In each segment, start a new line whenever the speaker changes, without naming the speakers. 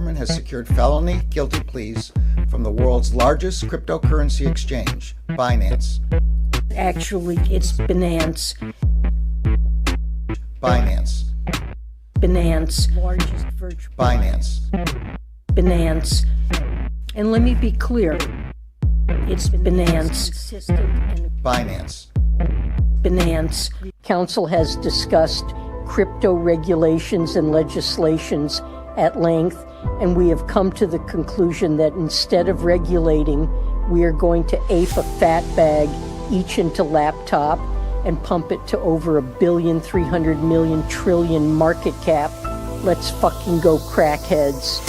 government has secured felony guilty pleas from the world's largest cryptocurrency exchange, Binance.
Actually, it's Binance.
Binance.
Binance. Largest virtual.
Binance.
Binance. And let me be clear. It's Binance.
Binance.
Binance. Council has discussed crypto regulations and legislations at length, and we have come to the conclusion that instead of regulating, we are going to ape a fat bag each into laptop and pump it to over $1,300,000,000,000,000,000,000,000 market cap. Let's fucking go, crackheads.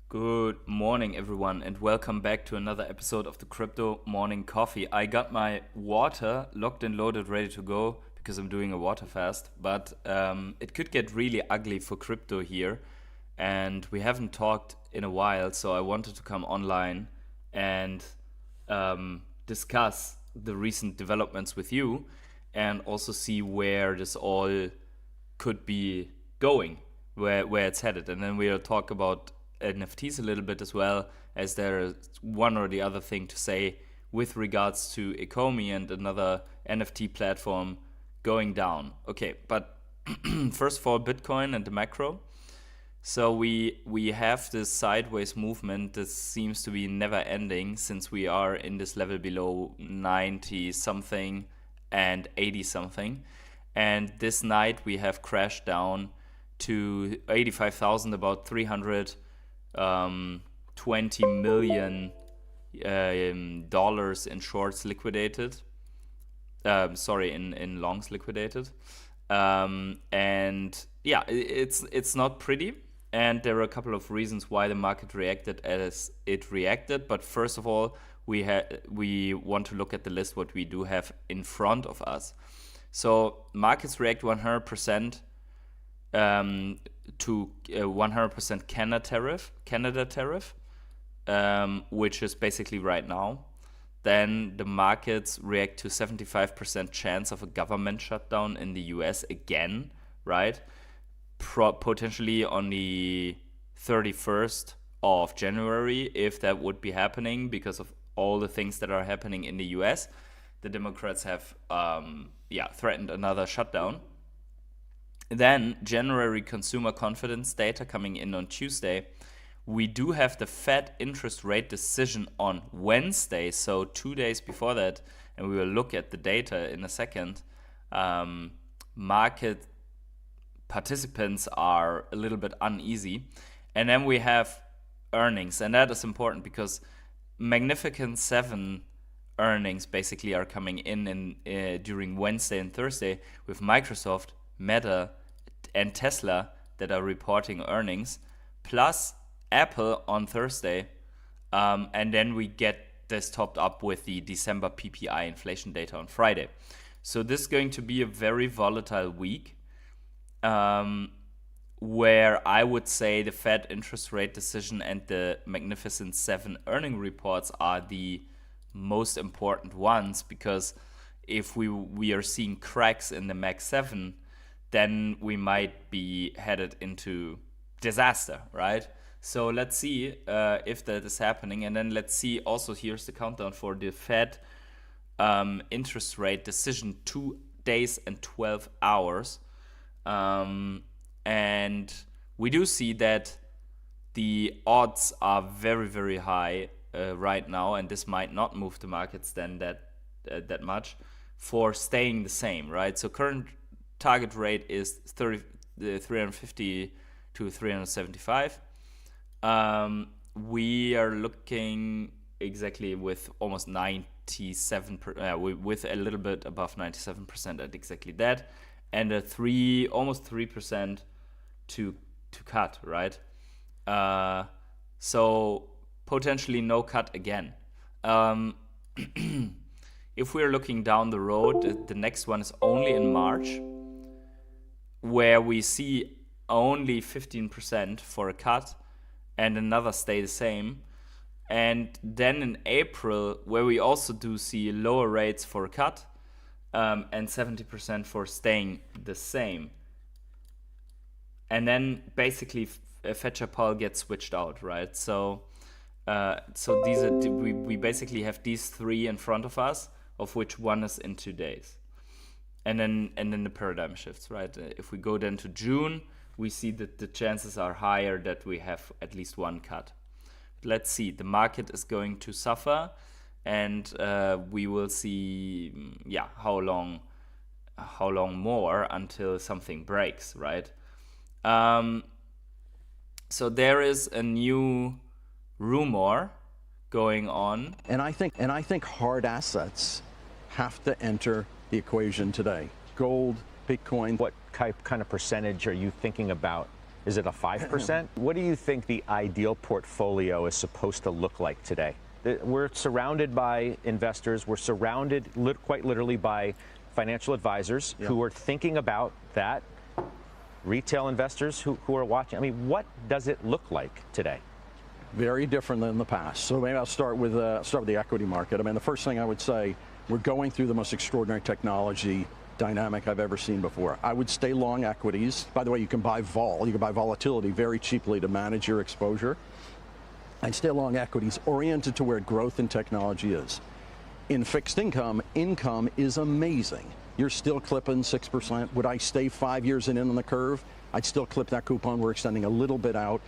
Good morning, everyone, and welcome back to another episode of the Crypto Morning Coffee. I got my water locked and loaded, ready to go because I'm doing a water fast, but it could get really ugly for crypto here, and we haven't talked in a while, so I wanted to come online and discuss the recent developments with you and also see where this all could be going, where it's headed, and then we'll talk about NFTs a little bit as well, as there is one or the other thing to say with regards to Ecomi and another NFT platform going down. Okay, but first of all, Bitcoin and the macro. So we have this sideways movement that seems to be never ending since we are in this level below 90 something and 80 something. And this night we have crashed down to 85,000, about 320 million dollars in shorts liquidated. In longs liquidated. And yeah, it's not pretty. And there are a couple of reasons why the market reacted as it reacted. But first of all, we want to look at the list what we do have in front of us. So markets react 100%. To 100% Canada tariff, which is basically right now. Then the markets react to 75% chance of a government shutdown in the US again, right? Potentially on the 31st of January, if that would be happening because of all the things that are happening in the US. The Democrats have threatened another shutdown. Then January consumer confidence data coming in on Tuesday. We do have the Fed interest rate decision on Wednesday, so 2 days before that, and we will look at the data in a second. Market participants are a little bit uneasy. And then we have earnings, and that is important because Magnificent 7 earnings basically are coming in during Wednesday and Thursday with Microsoft, Meta, and Tesla that are reporting earnings, plus Apple on Thursday, and then we get this topped up with the December PPI inflation data on Friday. So this is going to be a very volatile week, where I would say the Fed interest rate decision and the Magnificent 7 earning reports are the most important ones, because if we are seeing cracks in the Mag 7, then we might be headed into disaster, right? So let's see if that is happening. And then let's see also, here's the countdown for the Fed interest rate decision, 2 days and 12 hours. And we do see that the odds are very, very high right now, and this might not move the markets then that much for staying the same, right? So current target rate is 350 to 375. We are looking exactly with almost 97%, with a little bit above 97% at exactly that, and almost 3% to cut, right? So potentially no cut again. if we're looking down the road, the next one is only in March, where we see only 15% for a cut and another stay the same. And then in April, where we also do see lower rates for a cut and 70% for staying the same. And then basically Fed Chair Powell gets switched out, right? So these are we basically have these three in front of us, of which one is in 2 days. And then the paradigm shifts, right? If we go then to June, we see that the chances are higher that we have at least one cut. Let's see. The market is going to suffer, and we will see, how long more until something breaks, right? So there is a new rumor going on,
and I think hard assets have to enter the equation today. Gold, Bitcoin.
What kind of percentage are you thinking about? Is it a 5%? What do you think the ideal portfolio is supposed to look like today? We're surrounded by investors. We're surrounded quite literally by financial advisors who are thinking about that. Retail investors who are watching. I mean, what does it look like today?
Very different than the past. So maybe I'll start with the equity market. I mean, the first thing I would say, we're going through the most extraordinary technology dynamic I've ever seen before. I would stay long equities. By the way, you can buy volatility very cheaply to manage your exposure. I'd stay long equities oriented to where growth in technology is. In fixed income is amazing. You're still clipping 6%. Would I stay 5 years in on the curve? I'd still clip that coupon. We're extending a little bit out.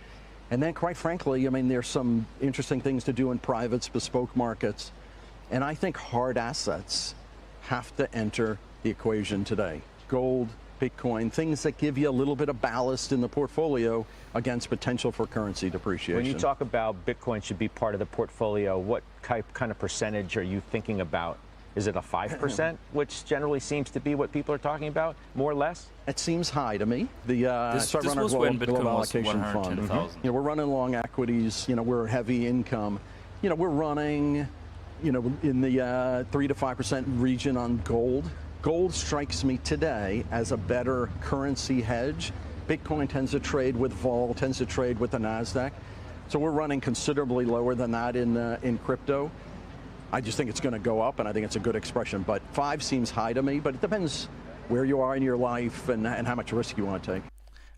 And then quite frankly, I mean, there's some interesting things to do in privates, bespoke markets. And I think hard assets have to enter the equation today. Gold, Bitcoin, things that give you a little bit of ballast in the portfolio against potential for currency depreciation.
When you talk about Bitcoin should be part of the portfolio, what kind of percentage are you thinking about? Is it a 5%, which generally seems to be what people are talking about, more or less?
It seems high to me.
This was when Bitcoin was
allocation fund.
110,000.
We're running long equities. We're heavy income. We're running, in the 3 to 5% region on gold. Gold strikes me today as a better currency hedge. Bitcoin tends to trade with vol, tends to trade with the NASDAQ. So we're running considerably lower than that in crypto. I just think it's going to go up, and I think it's a good expression. But 5 seems high to me, but it depends where you are in your life and how much risk you want to take.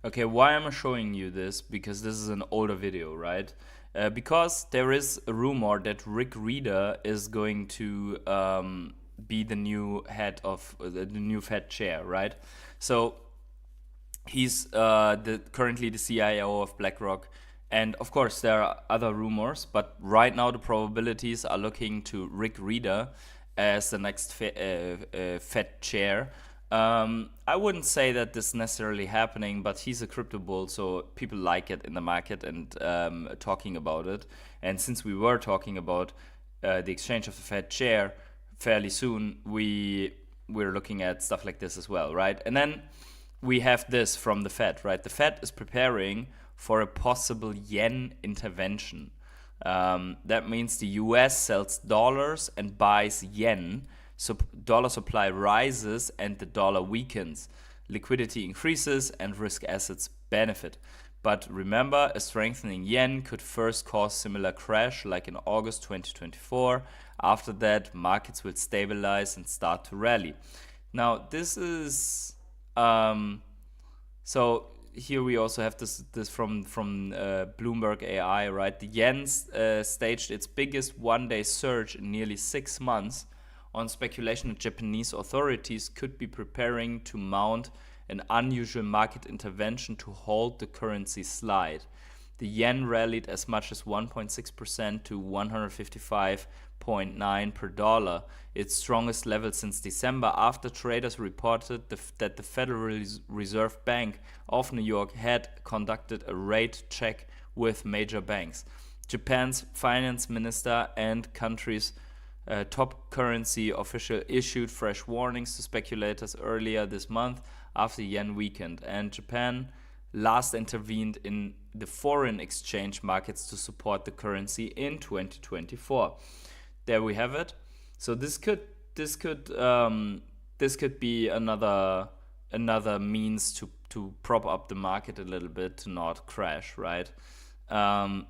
Okay, why am I showing you this? Because this is an older video, right? Because there is a rumor that Rick Rieder is going to be the new head of the new Fed chair, right? So he's currently the CIO of BlackRock. And of course, there are other rumors, but right now the probabilities are looking to Rick Rieder as the next Fed chair. I wouldn't say that this is necessarily happening, but he's a crypto bull, so people like it in the market and talking about it. And since we were talking about the exchange of the Fed chair fairly soon, we're looking at stuff like this as well, right? And then we have this from the Fed, right? The Fed is preparing for a possible yen intervention. That means the US sells dollars and buys yen, so dollar supply rises and the dollar weakens. Liquidity increases and risk assets benefit. But remember, a strengthening yen could first cause similar crash like in August 2024. After that, markets will stabilize and start to rally. Now, this is... so here we also have this from Bloomberg AI, right? The yen staged its biggest one-day surge in nearly 6 months on speculation that Japanese authorities could be preparing to mount an unusual market intervention to halt the currency slide. The yen rallied as much as 1.6% to 155.9 per dollar, its strongest level since December, after traders reported that the Federal Reserve Bank of New York had conducted a rate check with major banks. Japan's finance minister and country's top currency official issued fresh warnings to speculators earlier this month after yen weakened, and Japan last intervened in the foreign exchange markets to support the currency in 2024. There we have it. So this could be another means to prop up the market a little bit to not crash, right?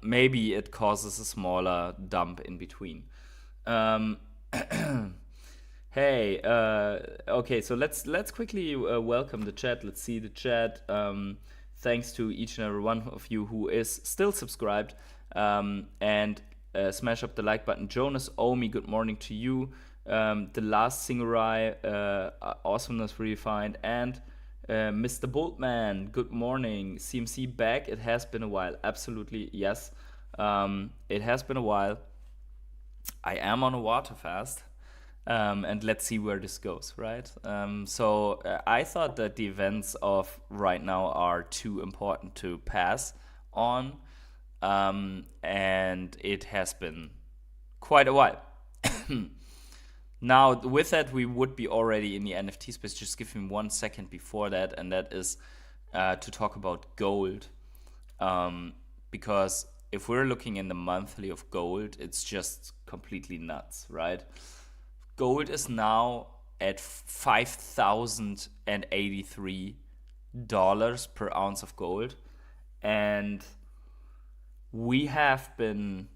Maybe it causes a smaller dump in between. Hey, okay, so let's quickly welcome the chat. Let's see the chat. Thanks to each and every one of you who is still subscribed, and smash up the like button. Jonas Omi, good morning to you. The Last Samurai, awesomeness refined, and Mr. Boltman, good morning. CMC back. It has been a while. Absolutely, yes. It has been a while. I am on a water fast. And let's see where this goes, right? So I thought that the events of right now are too important to pass on. And it has been quite a while. Now, with that, we would be already in the NFT space. Just give me 1 second before that, and that is to talk about gold. Because if we're looking in the monthly of gold, it's just completely nuts, right? Gold is now at $5,083 per ounce of gold. And we have been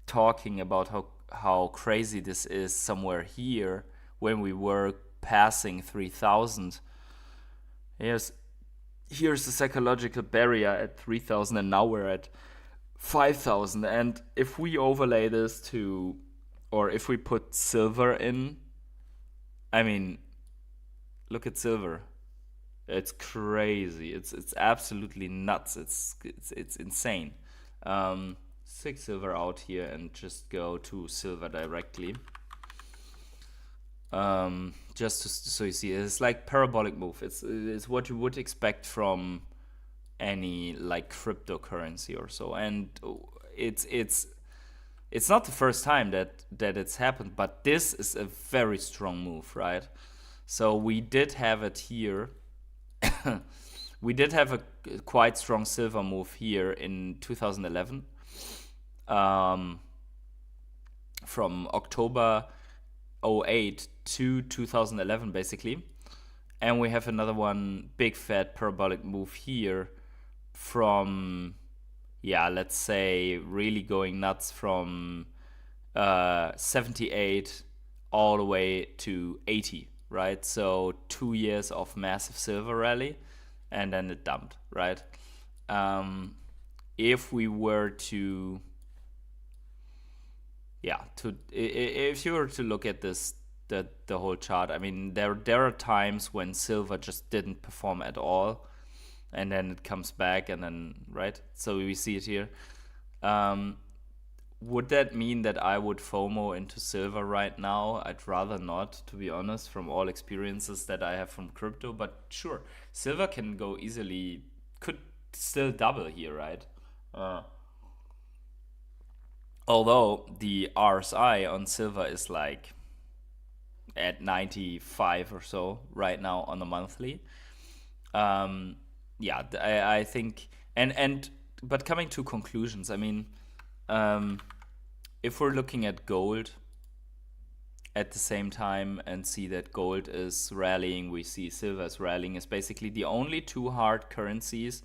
talking about how crazy this is somewhere here when we were passing 3,000. Here's the psychological barrier at 3,000, and now we're at 5,000. And if we overlay this to, or if we put silver in, I mean, look at silver. It's crazy. It's absolutely nuts. It's insane. Stick silver out here and just go to silver directly. So you see, it's like parabolic move. It's what you would expect from any like cryptocurrency or so, and it's not the first time that it's happened, but this is a very strong move, right? So we did have it here. We did have a quite strong silver move here in 2011. From October 08 to 2011, basically. And we have another one, big fat parabolic move here from, let's say really going nuts from 78 all the way to 80, right? So 2 years of massive silver rally, and then it dumped, right? If we were to, if you were to look at this, the whole chart, I mean, there are times when silver just didn't perform at all, and then it comes back, and then, right? So we see it here. Would that mean that I would FOMO into silver right now? I'd rather not, to be honest, from all experiences that I have from crypto. But sure, silver can go easily, could still double here, right? Although the RSI on silver is like at 95 or so right now on the monthly. I think, but coming to conclusions, I mean, if we're looking at gold at the same time and see that gold is rallying, we see silver is rallying, is basically the only two hard currencies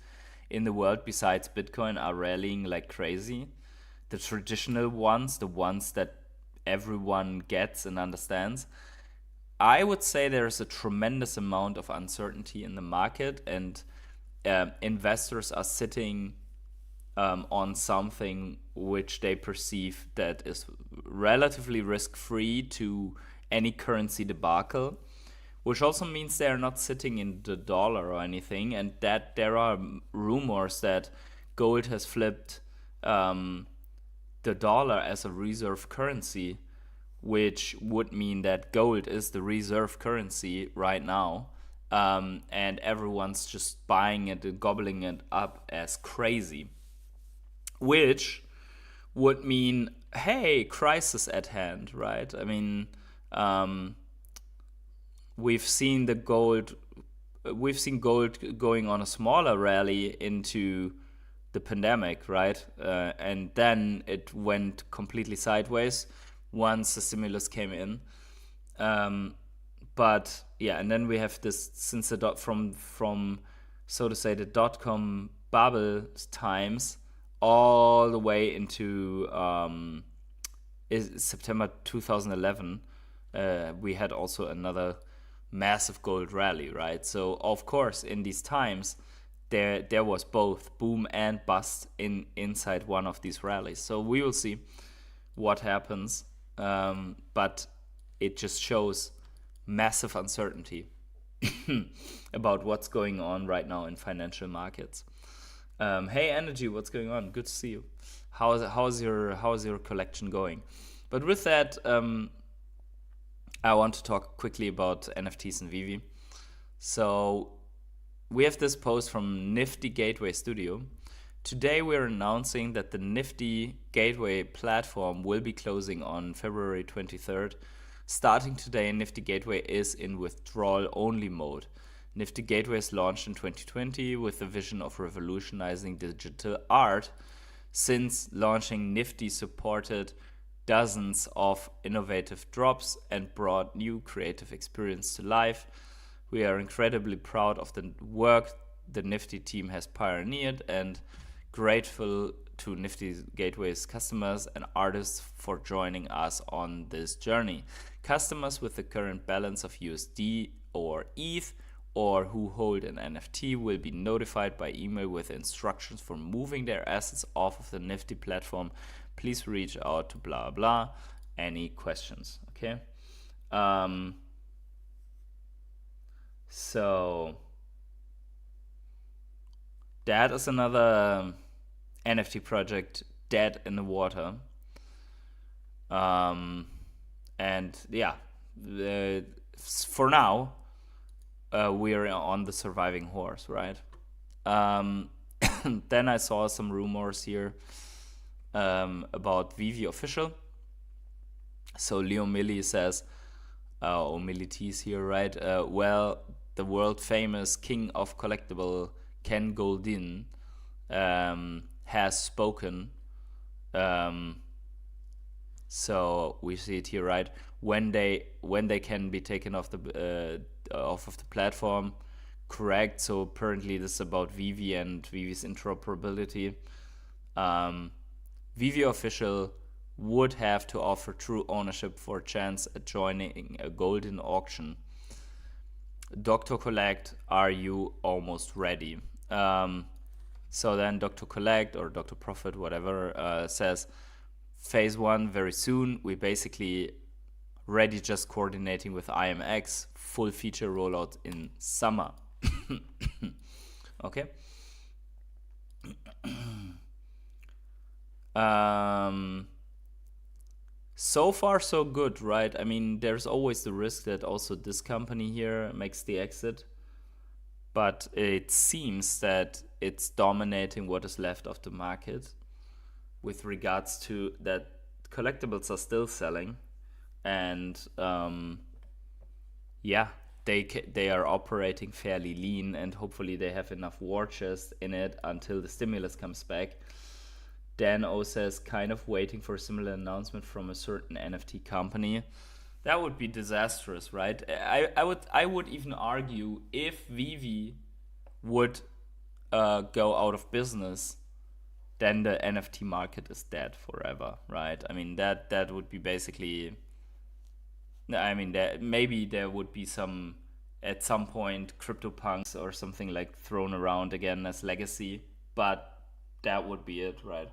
in the world besides Bitcoin are rallying like crazy. The traditional ones, the ones that everyone gets and understands. I would say there's a tremendous amount of uncertainty in the market, and investors are sitting on something which they perceive that is relatively risk-free to any currency debacle, which also means they're not sitting in the dollar or anything, and that there are rumors that gold has flipped the dollar as a reserve currency, which would mean that gold is the reserve currency right now, and everyone's just buying it and gobbling it up as crazy, which would mean, hey, crisis at hand, right? I mean, we've seen gold going on a smaller rally into the pandemic, right? And then it went completely sideways. once the stimulus came in. But yeah, and then we have this since the from so to say the dot-com bubble times all the way into September 2011. We had also another massive gold rally, right? So of course, in these times, there was both boom and bust inside one of these rallies. So we will see what happens, but it just shows massive uncertainty about what's going on right now in financial markets. Hey, Energy, what's going on? Good to see you. How's your collection going? But with that, I want to talk quickly about NFTs and VeVe. So we have this post from Nifty Gateway Studio. Today we're announcing that the Nifty Gateway platform will be closing on February 23rd. Starting today, Nifty Gateway is in withdrawal-only mode. Nifty Gateway is launched in 2020 with the vision of revolutionizing digital art. Since launching, Nifty supported dozens of innovative drops and brought new creative experience to life. We are incredibly proud of the work the Nifty team has pioneered and grateful to Nifty Gateway's customers and artists for joining us on this journey. Customers with the current balance of USD or ETH or who hold an NFT will be notified by email with instructions for moving their assets off of the Nifty platform. Please reach out to blah blah. Any questions? Okay. So that is another NFT project dead in the water. And yeah, for now, we're on the surviving horse, right? Then I saw some rumors here about VeVe official. So Leo Millie says, or Millie T's here, right? Well, the world famous king of collectible Ken Goldin has spoken. So we see it here, right? When they can be taken off the off of the platform, correct? So apparently this is about VeVe and VeVe's interoperability. VeVe official would have to offer true ownership for a chance at joining a golden auction. Dr. Collect, are you almost ready? So then Dr. Collect or Dr. Profit, whatever, says phase 1 very soon. We basically ready, just coordinating with IMX, full feature rollout in summer. Okay. So far so good, right? I mean, there's always the risk that also this company here makes the exit, but it seems that it's dominating what is left of the market with regards to that collectibles are still selling, and yeah, they are operating fairly lean, and hopefully they have enough war chest in it until the stimulus comes back. Dan O says, kind of waiting for a similar announcement from a certain NFT company. That would be disastrous, right? I would even argue if VeVe would go out of business, then the NFT market is dead forever, right? I mean, that would be basically, I mean, maybe there would be some, at some point, CryptoPunks or something like thrown around again as legacy, but that would be it, right?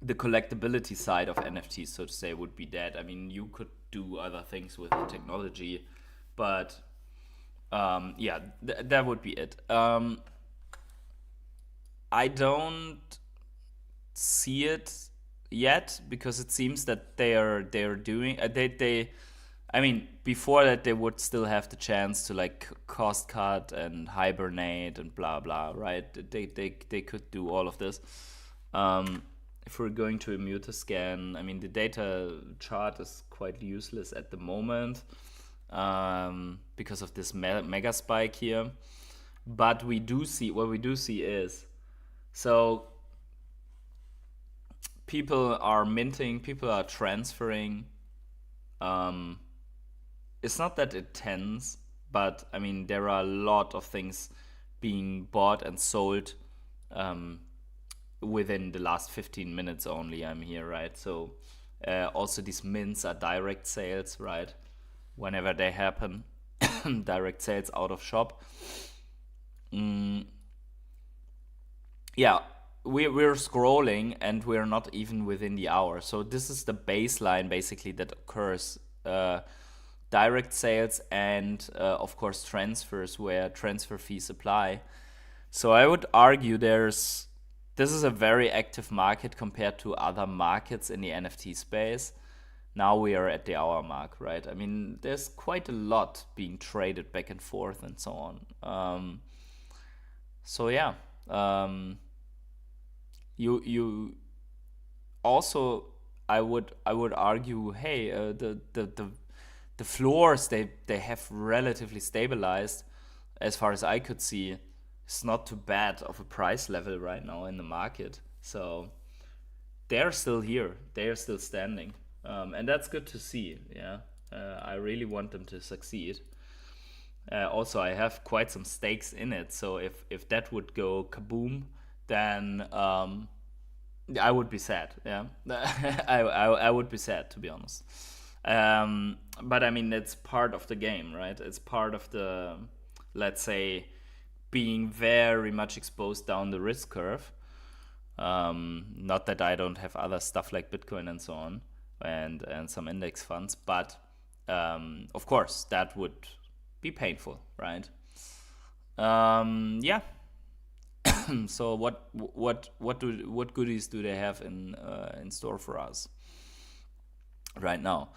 The collectability side of NFTs, so to say, would be dead. I mean, you could do other things with the technology, but yeah, that would be it. I don't see it yet because it seems that they're doing I mean, before that they would still have the chance to like cost cut and hibernate and blah blah, right? They could do all of this. If we're going to a Mutascan, I mean, the data chart is quite useless at the moment because of this mega spike here. But what we do see is, so people are minting, people are transferring. It's not that intense, but I mean, there are a lot of things being bought and sold within the last 15 minutes only. I'm here, right? So also these mints are direct sales, right? Whenever they happen, direct sales out of shop. Yeah, we're scrolling and we're not even within the hour. So this is the baseline basically that occurs. Direct sales and of course transfers where transfer fees apply. So I would argue this is a very active market compared to other markets in the NFT space. Now we are at the hour mark, right? I mean, there's quite a lot being traded back and forth and so on. So yeah, you also, I would argue, hey, the floors they have relatively stabilized, as far as I could see. It's not too bad of a price level right now in the market. So they're still here, they're still standing, and that's good to see. Yeah, I really want them to succeed. Also, I have quite some stakes in it, so if that would go kaboom, then I would be sad. Yeah, I would be sad, to be honest. But I mean, it's part of the game, right? It's part of the, let's say, being very much exposed down the risk curve. Not that I don't have other stuff like Bitcoin and so on, and some index funds, but of course that would be painful, right? Yeah. So what goodies do they have in store for us right now?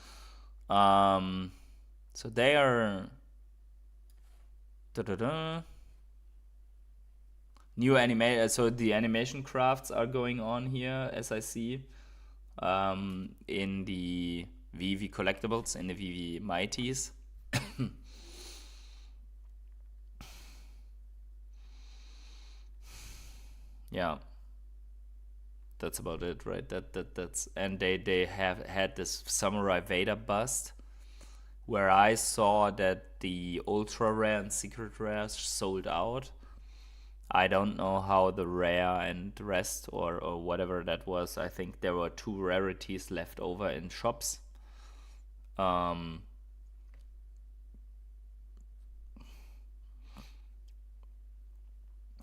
So they are new anime. So the animation crafts are going on here, as I see, in the VeVe collectibles, in the VeVe Mighties. Yeah, that's about it, right? That's and they have had this Samurai Vader bust, where I saw that the ultra rare and secret rares sold out. I don't know how the rare and rest or whatever that was. I think there were 2 rarities left over in shops. I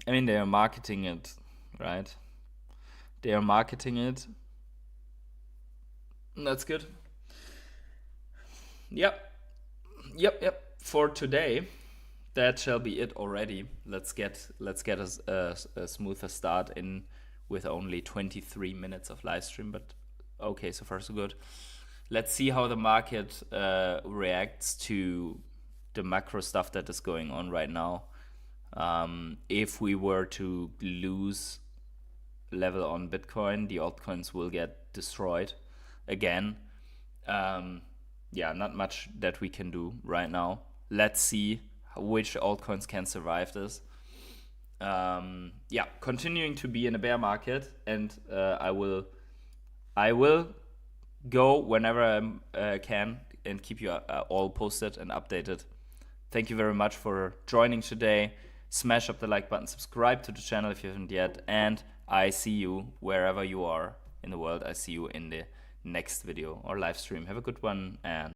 mean, they are marketing it, right? They are marketing it. That's good. Yep. For today, that shall be it already. Let's get a smoother start in with only 23 minutes of live stream, but okay, so far so good. Let's see how the market reacts to the macro stuff that is going on right now. If we were to lose level on Bitcoin, the altcoins will get destroyed again. Yeah, not much that we can do right now. Let's see which altcoins can survive this. Yeah, continuing to be in a bear market, and I will go whenever I can and keep you all posted and updated. Thank you very much for joining today. Smash up the like button, subscribe to the channel if you haven't yet, and I see you wherever you are in the world. I see you in the next video or live stream. Have a good one, and